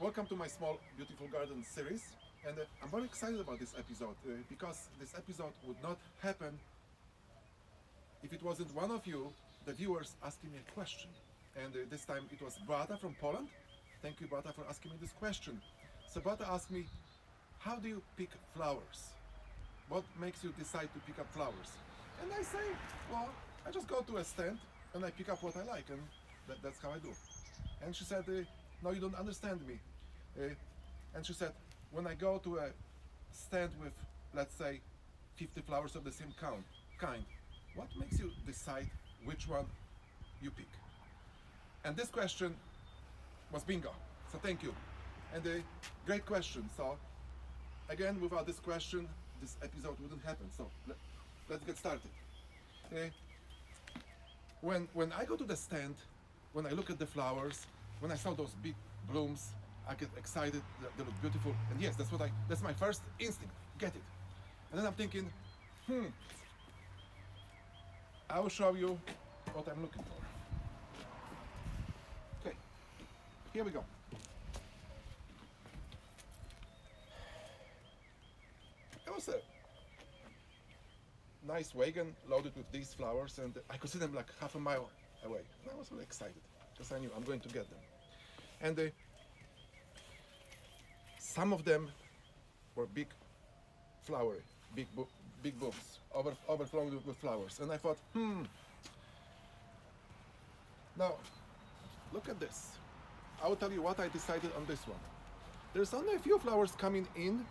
Welcome to my small beautiful garden series, and I'm very excited about this episode because this episode would not happen if it wasn't one of you, the viewers, asking me a question. And this time it was Beata from Poland. Thank you, Beata, for asking me this question. So Beata asked me, how do you pick flowers? What makes you decide to pick up flowers? And I say, well, I just go to a stand and I pick up what I like, and that's how I do. And she said, no, you don't understand me. And she said, when I go to a stand with, let's say, 50 flowers of the same kind, what makes you decide which one you pick? And this question was bingo. So thank you. And a great question. So again, without this question, this episode wouldn't happen. So let's get started. When I go to the stand, when I look at the flowers, when I saw those big blooms, I get excited. They look beautiful, and yes, that's my first instinct. Get it. And then I'm thinking, I will show you what I'm looking for. Okay, here we go. It was a nice wagon loaded with these flowers, and I could see them like half a mile away. And I was really excited because I knew I'm going to get them. And some of them were big, flowery, big bulbs, overflowing with flowers. And I thought, now look at this. I will tell you what I decided on this one. There's only a few flowers coming in,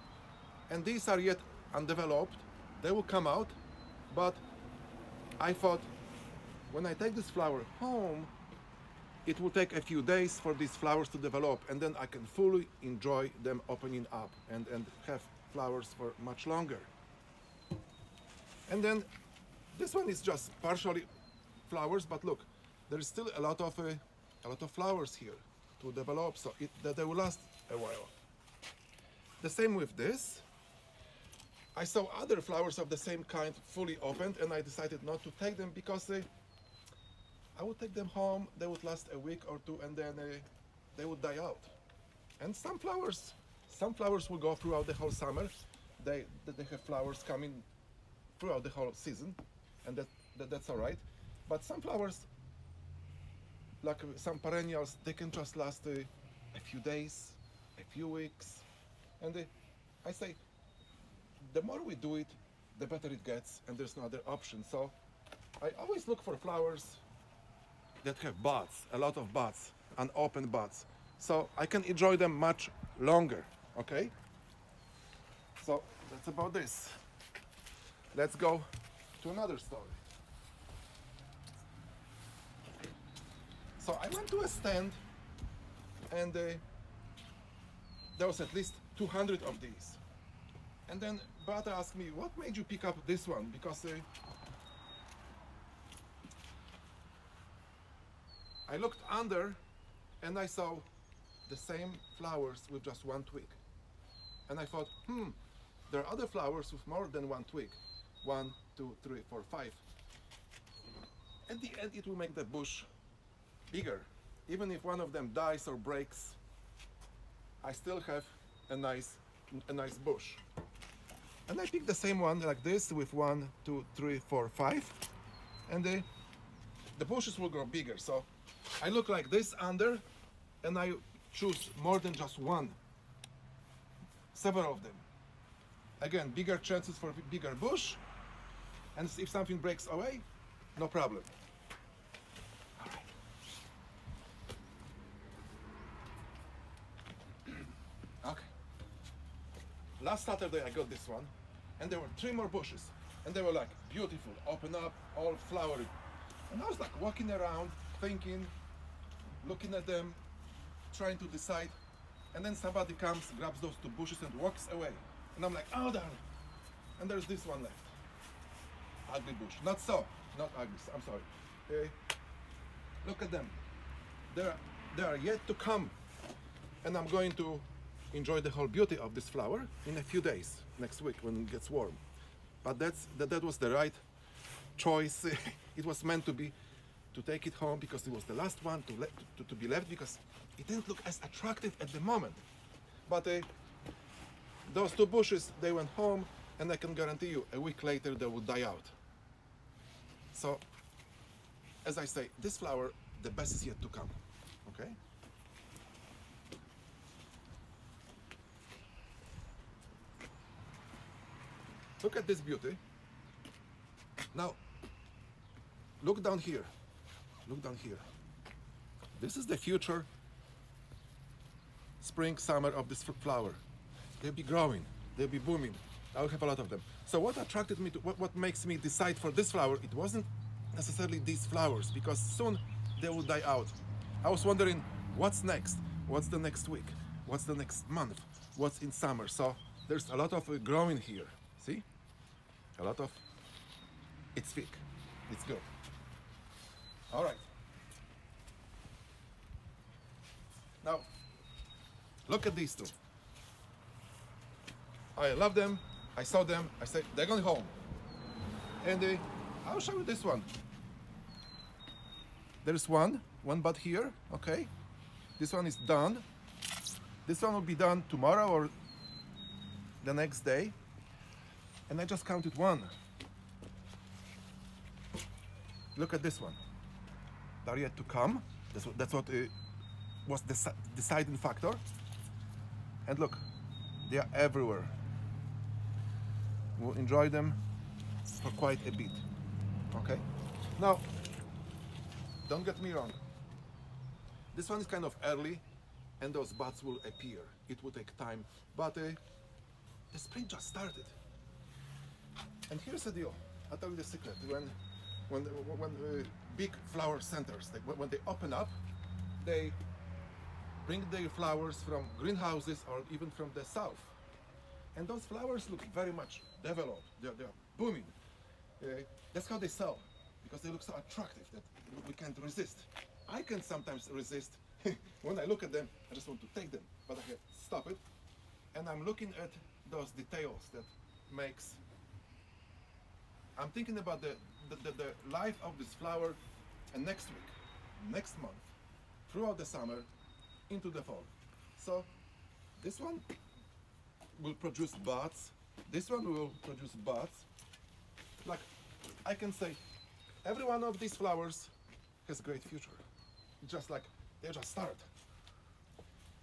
and these are yet undeveloped. They will come out, but I thought when I take this flower home, it will take a few days for these flowers to develop, and then I can fully enjoy them opening up and have flowers for much longer. And then this one is just partially flowers, but look, there is still a lot of flowers here to develop, so that they will last a while. The same with this. I saw other flowers of the same kind fully opened, and I decided not to take them because I would take them home, they would last a week or two, and then they would die out. And some flowers will go throughout the whole summer. They have flowers coming throughout the whole season, and that's all right. But some flowers, like some perennials, they can just last a few days, a few weeks. And I say, the more we do it, the better it gets, and there's no other option. So I always look for flowers that have buds, a lot of buds, unopened buds, so I can enjoy them much longer, okay? So that's about this. Let's go to another story. So I went to a stand, and there was at least 200 of these. And then Beata asked me, what made you pick up this one? Because I looked under and I saw the same flowers with just one twig. And I thought, there are other flowers with more than one twig. 1, 2, 3, 4, 5. At the end, it will make the bush bigger. Even if one of them dies or breaks, I still have a nice bush. And I picked the same one like this with 1, 2, 3, 4, 5. And the bushes will grow bigger. So I look like this under, and I choose more than just one. Several of them. Again, bigger chances for bigger bush. And if something breaks away, no problem. All right. Okay. Last Saturday I got this one, and there were 3 more bushes, and they were like beautiful, open up, all flowery. And I was like walking around, thinking, looking at them, trying to decide, and then somebody comes, grabs those 2 bushes and walks away. And I'm like, oh darn. And there's this one left. Ugly bush. Not ugly, I'm sorry. Look at them. They are yet to come. And I'm going to enjoy the whole beauty of this flower in a few days, next week when it gets warm. But that was the right choice. It was meant to be to take it home because it was the last one to be left because it didn't look as attractive at the moment. But those two bushes, they went home, and I can guarantee you a week later they will die out. So, as I say, this flower, the best is yet to come, okay? Look at this beauty. Now, look down here. Look down here. This is the future spring, summer of this flower. They'll be growing, they'll be booming. I'll have a lot of them. So what attracted me to, what makes me decide for this flower, it wasn't necessarily these flowers, because soon they will die out. I was wondering, what's next? What's the next week? What's the next month? What's in summer? So there's a lot of growing here. See? A lot of, it's thick, it's good. All right. Now, look at these two. I love them, I saw them, I said, they're going home. And I'll show you this one. There's one bud here, okay? This one is done. This one will be done tomorrow or the next day. And I just counted one. Look at this one. They're yet to come. That's what was the deciding factor. And look, they are everywhere. We'll enjoy them for quite a bit. Okay? Now, don't get me wrong. This one is kind of early, and those buds will appear. It will take time, but the spring just started. And here's the deal. I'll tell you the secret. When big flower centers, when they open up, they bring their flowers from greenhouses or even from the south. And those flowers look very much developed. They're booming. That's how they sell, because they look so attractive that we can't resist. I can sometimes resist. When I look at them, I just want to take them, but I have to stop it. And I'm looking at those details that makes. I'm thinking about the life of this flower, and next week, next month, throughout the summer, into the fall. So this one will produce buds. This one will produce buds. Like I can say, every one of these flowers has a great future. Just like they just start.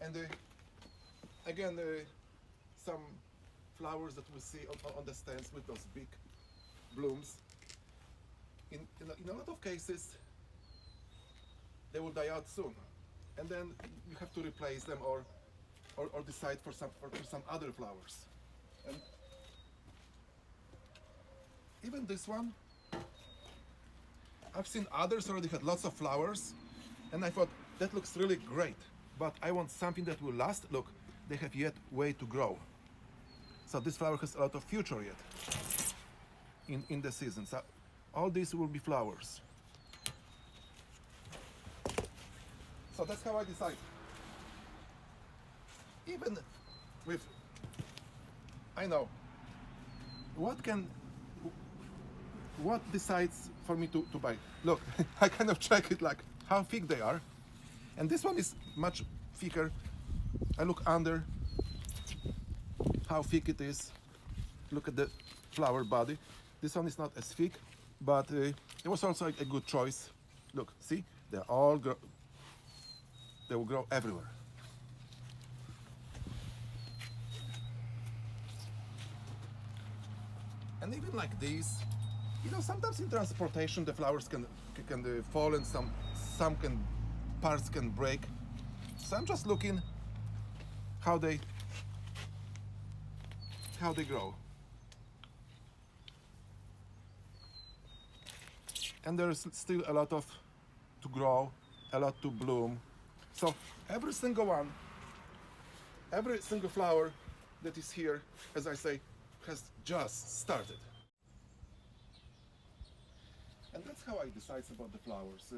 And again, some flowers that we see on the stands with those big blooms. In a lot of cases, they will die out soon, and then you have to replace them or decide for some other flowers. And even this one, I've seen others already had lots of flowers, and I thought that looks really great, but I want something that will last. Look, they have yet way to grow. So this flower has a lot of future yet in the season. So all these will be flowers. So that's how I decide. Even with, I know, what decides for me to buy? Look, I kind of check it like how thick they are. And this one is much thicker. I look under how thick it is. Look at the flower body. This one is not as thick, but it was also a good choice. Look, see, they will grow everywhere. And even like these, sometimes in transportation the flowers can fall, and some parts can break. So I'm just looking how they grow. And there's still a lot to grow, a lot to bloom. So every single one, every single flower that is here, as I say, has just started. And that's how I decide about the flowers.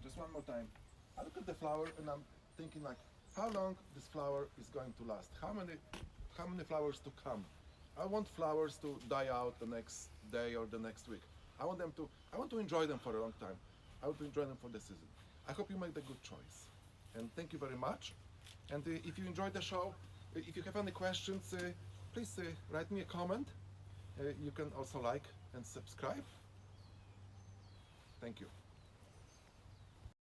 Just one more time. I look at the flower and I'm thinking like, how long this flower is going to last? How many flowers to come? I want flowers to die out the next day or the next week. I want to enjoy them for a long time. I would enjoy them for the season. I hope you make the good choice. And thank you very much. And if you enjoyed the show, if you have any questions, please write me a comment. You can also like and subscribe. Thank you.